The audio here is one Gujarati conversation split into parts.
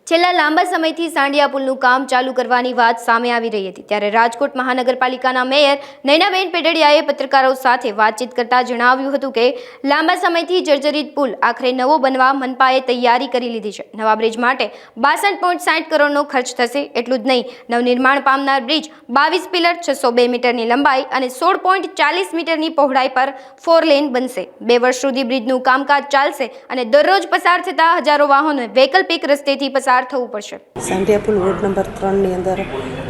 છેલ્લા લાંબા સમયથી સાંડિયા પુલનું કામ ચાલુ કરવાની વાત સામે આવી રહી હતી ત્યારે રાજકોટ મહાનગરપાલિકાના મેયર નયનાબેન પેટડિયાએ પત્રકારો સાથે વાતચીત કરતા જણાવ્યું હતું કે લાંબા સમયથી જર્જરિત પુલ આખરે નવો બનવા મનપાએ તૈયારી કરી લીધી છે। નવા બ્રિજ માટે 62.60 કરોડનો ખર્ચ થશે। એટલું જ નહીં, નવનિર્માણ પામનાર બ્રિજ 22 પિલર 602 મીટરની લંબાઈ અને 16.40 મીટરની પહોળાઈ પર 4 લેન બનશે। 2 વર્ષ સુધી બ્રિજનું કામકાજ ચાલશે અને દરરોજ પસાર થતા હજારો વાહનો વૈકલ્પિક રસ્તેથી પસાર થવું પડશે। સાંડિયા પુલ વોર્ડ નંબર 3 ની અંદર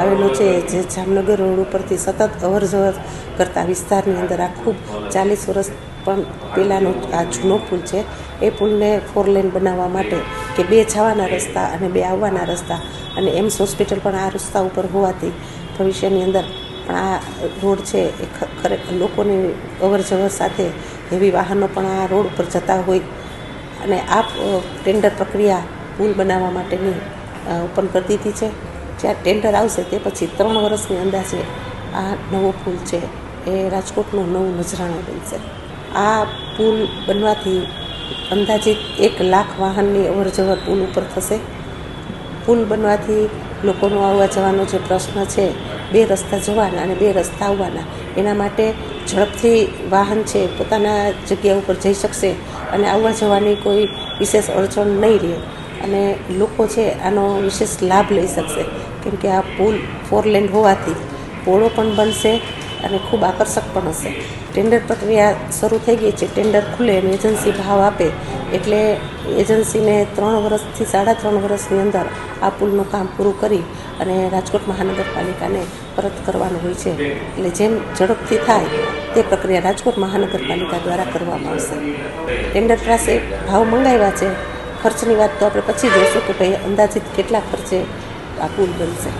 આવેલો છે, જે જામનગર રોડ ઉપરથી સતત અવરજવર કરતા વિસ્તારની અંદર આ ખૂબ 40 વર્ષ પણ પહેલાંનો આ જૂનો પુલ છે। એ પુલને 4 લેન બનાવવા માટે કે 2 જવાના રસ્તા અને 2 આવવાના રસ્તા અને એમ્સ હોસ્પિટલ પણ આ રસ્તા ઉપર હોવાથી ભવિષ્યની અંદર પણ આ રોડ છે એ ખરેખર લોકોની અવરજવર સાથે હેવી વાહનો પણ આ રોડ ઉપર જતા હોય અને આ ટેન્ડર પ્રક્રિયા પુલ બનાવવા માટેની ઓપન કરી દીધી છે। જ્યાં ટેન્ડર આવશે તે પછી 3 વર્ષની અંદાજે આ નવો પુલ છે એ રાજકોટનું નવું નજરાણું બનશે। આ પુલ બનવાથી અંદાજિત 1 લાખ વાહનની અવરજવર પુલ ઉપર થશે। પુલ બનવાથી લોકોનો આવવા જવાનો જે પ્રશ્ન છે, 2 રસ્તા જવાના અને 2 રસ્તા આવવાના, એના માટે ઝડપથી વાહન છે પોતાના જગ્યા ઉપર જઈ શકશે અને આવવા જવાની કોઈ વિશેષ અડચણ નહીં રહે અને લોકો છે આનો વિશેષ લાભ લઈ શકશે, કેમ કે આ પુલ 4 લેન હોવાથી પહોળો પણ બનશે અને ખૂબ આકર્ષક પણ હશે। ટેન્ડર પ્રક્રિયા શરૂ થઈ ગઈ છે। ટેન્ડર ખુલે અને એજન્સી ભાવ આપે એટલે એજન્સીને 3 વર્ષથી 3.5 વર્ષની અંદર આ પુલનું કામ પૂરું કરી અને રાજકોટ મહાનગરપાલિકાને પરત કરવાનું હોય છે। એટલે જેમ ઝડપથી થાય તે પ્રક્રિયા રાજકોટ મહાનગરપાલિકા દ્વારા કરવામાં આવશે। ટેન્ડર પાસે ભાવ મંગાવ્યા છે। ખર્ચની વાત તો આપણે પછી જોઈશું કે ભાઈ અંદાજિત કેટલા ખર્ચે આ પુલ બનશે।